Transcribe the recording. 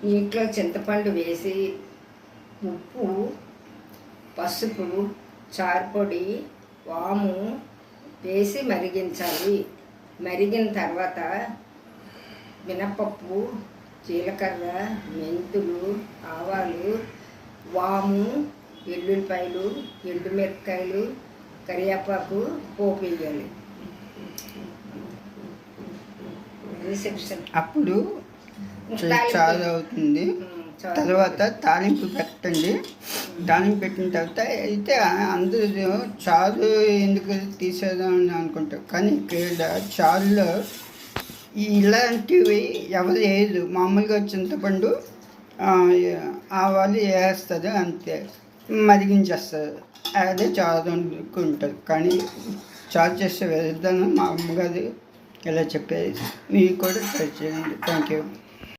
నీటిలో చింతపండు వేసి ఉప్పు, పసుపు, చారుపొడి, వాము వేసి మరిగించాలి. మరిగిన తర్వాత మినపప్పు, జీలకర్ర, మెంతులు, ఆవాలు, వాము, ఎల్లుల్లిపాయలు, ఎండుమిరపకాయలు, కరివేపాకు పోపు వేయాలి. అప్పుడు చారు అవుతుంది. తర్వాత తాలింపు పెట్టండి. తాలింపు పెట్టిన తర్వాత అయితే అందరూ చారు ఎందుకు తీసేద్దామని అనుకుంటారు, కానీ ఇక్కడ చారులో ఇలాంటివి ఎవరు వేయదు. మామూలుగా చింతపండు, ఆవాలు వేస్తారు, అంతే మరిగించేస్తారు. అదే చారు అనుకుంటారు. కానీ చారు చేసే విధానం మా అమ్మగారు ఇలా చెప్పేది. మీరు కూడా ట్రై చేయండి. Thank you.